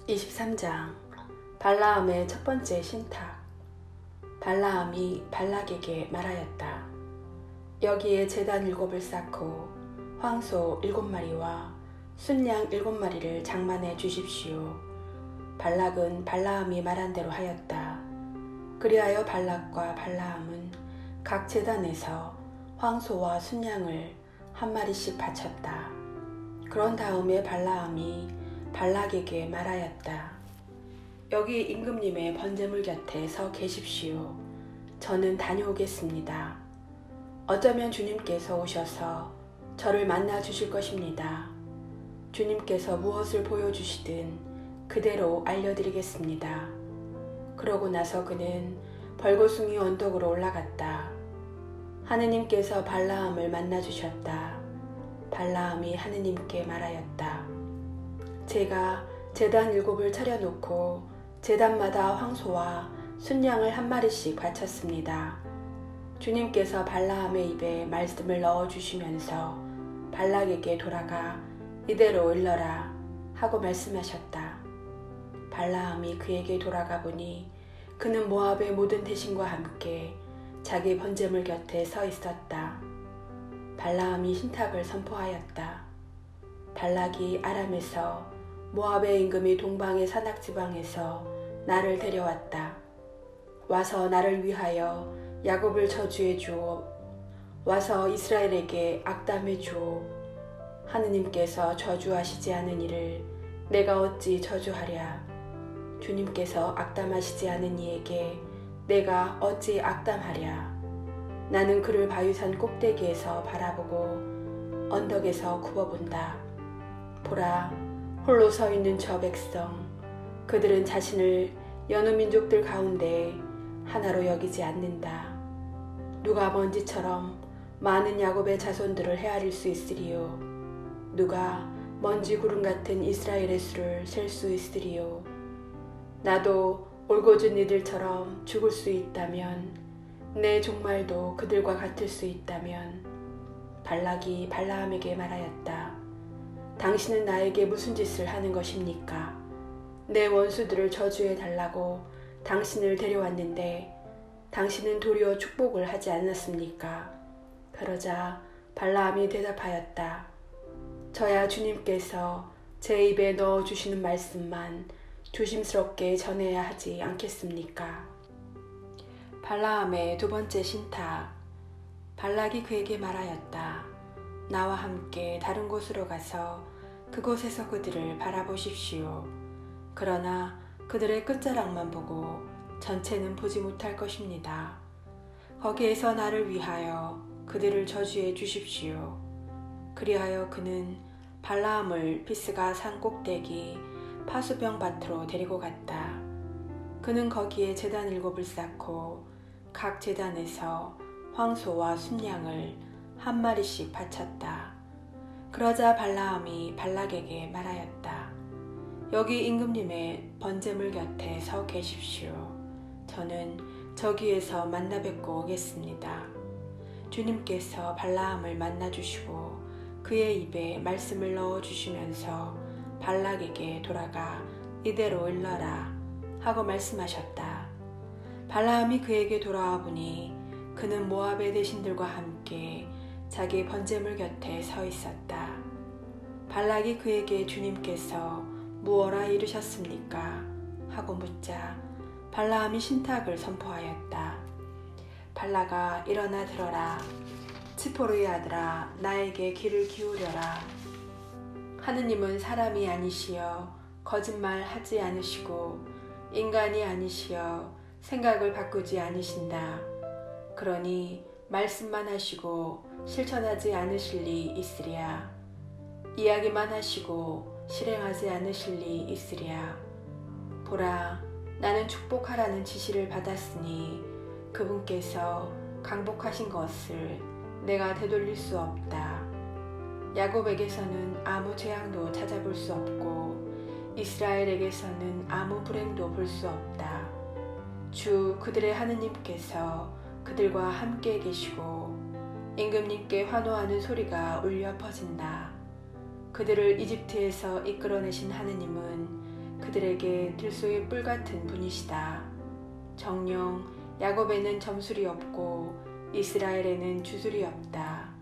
23장 발라함의 첫 번째 신탁. 발라함이 발락에게 말하였다. 여기에 제단 7을 쌓고 황소 7마리와 순양 7마리를 장만해 주십시오. 발락은 발라함이 말한 대로 하였다. 그리하여 발락과 발라함은 각 제단에서 황소와 순양을 한 마리씩 바쳤다. 그런 다음에 발라함이 발락에게 말하였다. 여기 임금님의 번제물 곁에 서 계십시오. 저는 다녀오겠습니다. 어쩌면 주님께서 오셔서 저를 만나 주실 것입니다. 주님께서 무엇을 보여주시든 그대로 알려드리겠습니다. 그러고 나서 그는 벌거숭이 언덕으로 올라갔다. 하느님께서 발라함을 만나 주셨다. 발라함이 하느님께 말하였다. 제가 제단 7을 차려놓고 제단마다 황소와 순양을 한 마리씩 바쳤습니다. 주님께서 발라함의 입에 말씀을 넣어주시면서 발락에게 돌아가 이대로 일러라 하고 말씀하셨다. 발라함이 그에게 돌아가 보니 그는 모압의 모든 대신과 함께 자기 번제물 곁에 서 있었다. 발라함이 신탁을 선포하였다. 발락이 아람에서 모압의 임금이 동방의 산악지방에서 나를 데려왔다. 와서 나를 위하여 야곱을 저주해 주오. 와서 이스라엘에게 악담해 주오. 하느님께서 저주하시지 않은 이를 내가 어찌 저주하랴. 주님께서 악담하시지 않은 이에게 내가 어찌 악담하랴. 나는 그를 바위산 꼭대기에서 바라보고 언덕에서 굽어본다. 보라, 홀로 서 있는 저 백성, 그들은 자신을 여느 민족들 가운데 하나로 여기지 않는다. 누가 먼지처럼 많은 야곱의 자손들을 헤아릴 수 있으리요. 누가 먼지 구름 같은 이스라엘의 수를 셀 수 있으리요. 나도 올곧은 이들처럼 죽을 수 있다면, 내 종말도 그들과 같을 수 있다면. 발락이 발라함에게 말하였다. 당신은 나에게 무슨 짓을 하는 것입니까? 내 원수들을 저주해 달라고 당신을 데려왔는데 당신은 도리어 축복을 하지 않았습니까? 그러자 발라함이 대답하였다. 저야 주님께서 제 입에 넣어주시는 말씀만 조심스럽게 전해야 하지 않겠습니까? 발라함의 두 번째 신탁. 발락이 그에게 말하였다. 나와 함께 다른 곳으로 가서 그곳에서 그들을 바라보십시오. 그러나 그들의 끝자락만 보고 전체는 보지 못할 것입니다. 거기에서 나를 위하여 그들을 저주해 주십시오. 그리하여 그는 발라함을 비스가 산 꼭대기 파수병 밭으로 데리고 갔다. 그는 거기에 제단 7을 쌓고 각 제단에서 황소와 순양을 한 마리씩 바쳤다. 그러자 발라함이 발락에게 말하였다. 여기 임금님의 번제물 곁에 서 계십시오. 저는 저기에서 만나 뵙고 오겠습니다. 주님께서 발라함을 만나 주시고 그의 입에 말씀을 넣어 주시면서 발락에게 돌아가 이대로 일러라 하고 말씀하셨다. 발라함이 그에게 돌아와 보니 그는 모압의 대신들과 함께 자기 번제물 곁에 서 있었다. 발락이 그에게 주님께서 무엇라 이르셨습니까? 하고 묻자 발라함이 신탁을 선포하였다. 발락아, 일어나 들어라. 츠포르의 아들아, 나에게 귀를 기울여라. 하느님은 사람이 아니시여 거짓말하지 않으시고 인간이 아니시여 생각을 바꾸지 않으신다. 그러니 말씀만 하시고 실천하지 않으실 리 있으랴. 이야기만 하시고 실행하지 않으실 리 있으랴. 보라, 나는 축복하라는 지시를 받았으니 그분께서 강복하신 것을 내가 되돌릴 수 없다. 야곱에게서는 아무 재앙도 찾아볼 수 없고 이스라엘에게서는 아무 불행도 볼 수 없다. 주 그들의 하느님께서 그들과 함께 계시고 임금님께 환호하는 소리가 울려 퍼진다. 그들을 이집트에서 이끌어내신 하느님은 그들에게 들소의 뿔 같은 분이시다. 정녕 야곱에는 점술이 없고 이스라엘에는 주술이 없다.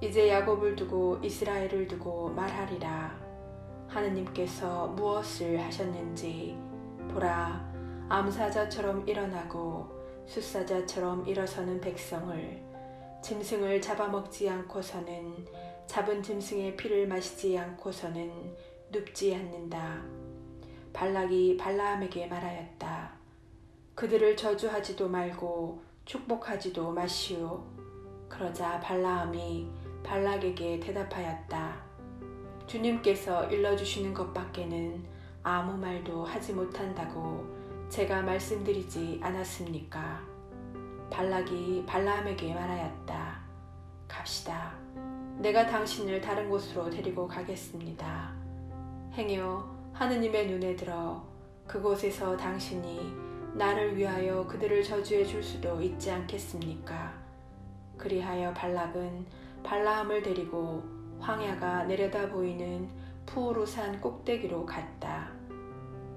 이제 야곱을 두고 이스라엘을 두고 말하리라. 하느님께서 무엇을 하셨는지 보라, 암사자처럼 일어나고 숫사자처럼 일어서는 백성을, 짐승을 잡아먹지 않고서는, 잡은 짐승의 피를 마시지 않고서는 눕지 않는다. 발락이 발라함에게 말하였다. 그들을 저주하지도 말고 축복하지도 마시오. 그러자 발라함이 발락에게 대답하였다. 주님께서 일러주시는 것밖에는 아무 말도 하지 못한다고 제가 말씀드리지 않았습니까? 발락이 발라함에게 말하였다. 갑시다. 내가 당신을 다른 곳으로 데리고 가겠습니다. 행여 하느님의 눈에 들어 그곳에서 당신이 나를 위하여 그들을 저주해 줄 수도 있지 않겠습니까? 그리하여 발락은 발라함을 데리고 황야가 내려다 보이는 푸우르산 꼭대기로 갔다.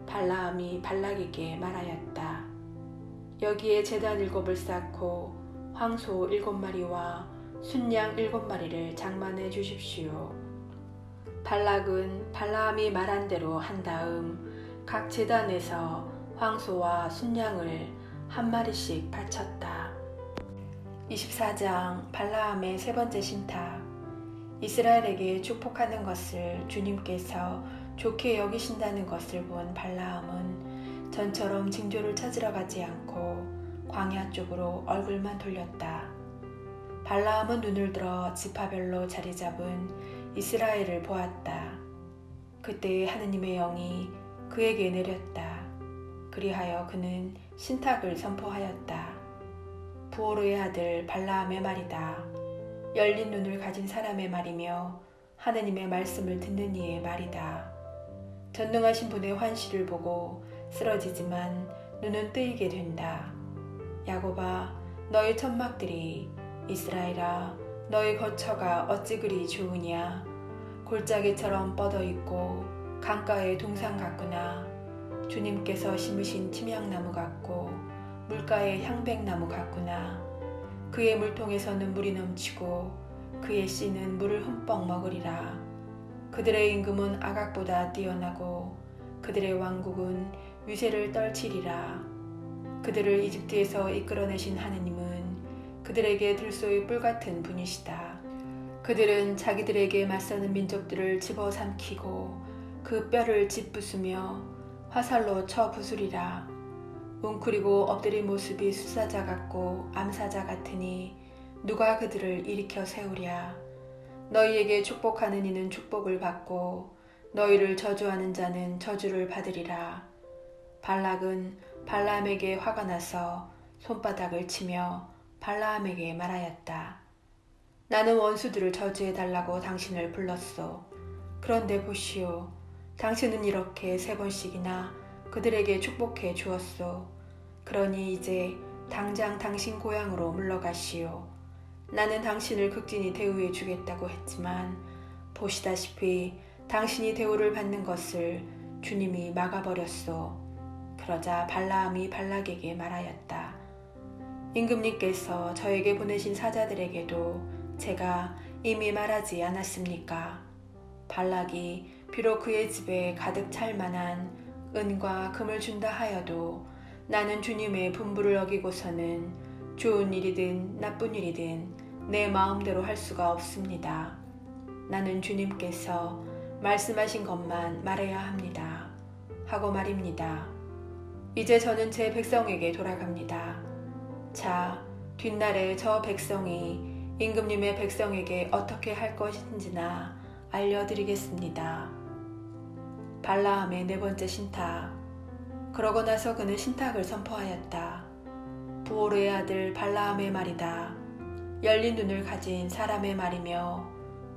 발라함이 발락에게 말하였다. 여기에 제단 7을 쌓고 황소 7마리와 순양 7마리를 장만해 주십시오. 발락은 발라함이 말한 대로 한 다음 각 제단에서 황소와 순양을 한 마리씩 바쳤다. 24장 발라함의 세 번째 신탁. 이스라엘에게 축복하는 것을 주님께서 좋게 여기신다는 것을 본 발라함은 전처럼 징조를 찾으러 가지 않고 광야 쪽으로 얼굴만 돌렸다. 발라함은 눈을 들어 지파별로 자리 잡은 이스라엘을 보았다. 그때 하느님의 영이 그에게 내렸다. 그리하여 그는 신탁을 선포하였다. 부오르의 아들 발라함의 말이다. 열린 눈을 가진 사람의 말이며 하느님의 말씀을 듣는 이의 말이다. 전능하신 분의 환시를 보고 쓰러지지만 눈은 뜨이게 된다. 야곱아, 너의 천막들이, 이스라엘아, 너의 거처가 어찌 그리 좋으냐. 골짜기처럼 뻗어있고 강가의 동산 같구나. 주님께서 심으신 침향나무 같고 물가의 향백나무 같구나. 그의 물통에서는 물이 넘치고 그의 씨는 물을 흠뻑 먹으리라. 그들의 임금은 아각보다 뛰어나고 그들의 왕국은 위세를 떨치리라. 그들을 이집트에서 이끌어내신 하느님은 그들에게 들소의 뿔 같은 분이시다. 그들은 자기들에게 맞서는 민족들을 집어삼키고 그 뼈를 짓부수며 화살로 쳐 부수리라. 웅크리고 엎드린 모습이 수사자 같고 암사자 같으니 누가 그들을 일으켜 세우랴. 너희에게 축복하는 이는 축복을 받고 너희를 저주하는 자는 저주를 받으리라. 발락은 발라함에게 화가 나서 손바닥을 치며 발라함에게 말하였다. 나는 원수들을 저주해달라고 당신을 불렀소. 그런데 보시오. 당신은 이렇게 3번씩이나 그들에게 축복해 주었소. 그러니 이제 당장 당신 고향으로 물러가시오. 나는 당신을 극진히 대우해 주겠다고 했지만 보시다시피 당신이 대우를 받는 것을 주님이 막아버렸소. 그러자 발라함이 발락에게 말하였다. 임금님께서 저에게 보내신 사자들에게도 제가 이미 말하지 않았습니까? 발락이 비록 그의 집에 가득 찰 만한 은과 금을 준다 하여도 나는 주님의 분부를 어기고서는 좋은 일이든 나쁜 일이든 내 마음대로 할 수가 없습니다. 나는 주님께서 말씀하신 것만 말해야 합니다. 하고 말입니다. 이제 저는 제 백성에게 돌아갑니다. 자, 뒷날에 저 백성이 임금님의 백성에게 어떻게 할 것인지나 알려드리겠습니다. 발라함의 4번째 신탁. 그러고 나서 그는 신탁을 선포하였다. 부오르의 아들 발라함의 말이다. 열린 눈을 가진 사람의 말이며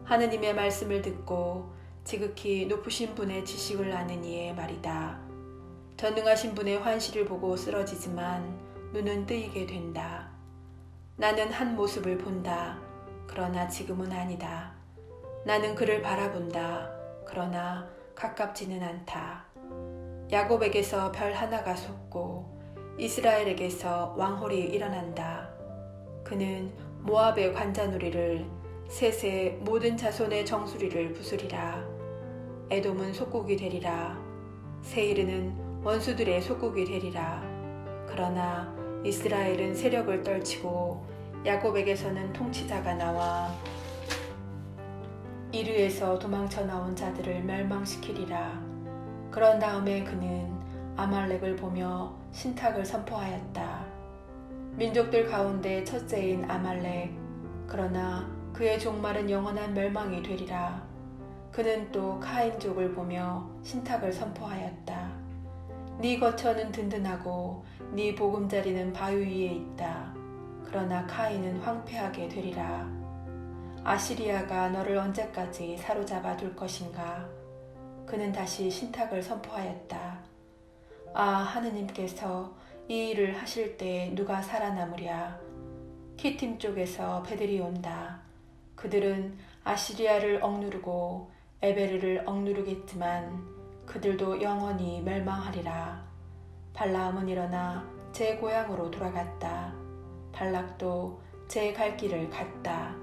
하느님의 말씀을 듣고 지극히 높으신 분의 지식을 아는 이의 말이다. 전능하신 분의 환시를 보고 쓰러지지만 눈은 뜨이게 된다. 나는 한 모습을 본다. 그러나 지금은 아니다. 나는 그를 바라본다. 그러나 가깝지는 않다. 야곱에게서 별 하나가 솟고 이스라엘에게서 왕홀이 일어난다. 그는 모압의 관자놀이를 셋의 모든 자손의 정수리를 부수리라. 에돔은 속국이 되리라. 세일은 원수들의 속국이 되리라. 그러나 이스라엘은 세력을 떨치고 야곱에게서는 통치자가 나와 이르에서 도망쳐 나온 자들을 멸망시키리라. 그런 다음에 그는 아말렉을 보며 신탁을 선포하였다. 민족들 가운데 첫째인 아말렉, 그러나 그의 종말은 영원한 멸망이 되리라. 그는 또 카인족을 보며 신탁을 선포하였다. 네 거처는 든든하고 네 보금자리는 바위 위에 있다. 그러나 카인은 황폐하게 되리라. 아시리아가 너를 언제까지 사로잡아 둘 것인가? 그는 다시 신탁을 선포하였다. 아, 하느님께서 이 일을 하실 때 누가 살아남으랴? 키팀 쪽에서 배들이 온다. 그들은 아시리아를 억누르고 에베르를 억누르겠지만 그들도 영원히 멸망하리라. 발라함은 일어나 제 고향으로 돌아갔다. 발락도 제 갈 길을 갔다.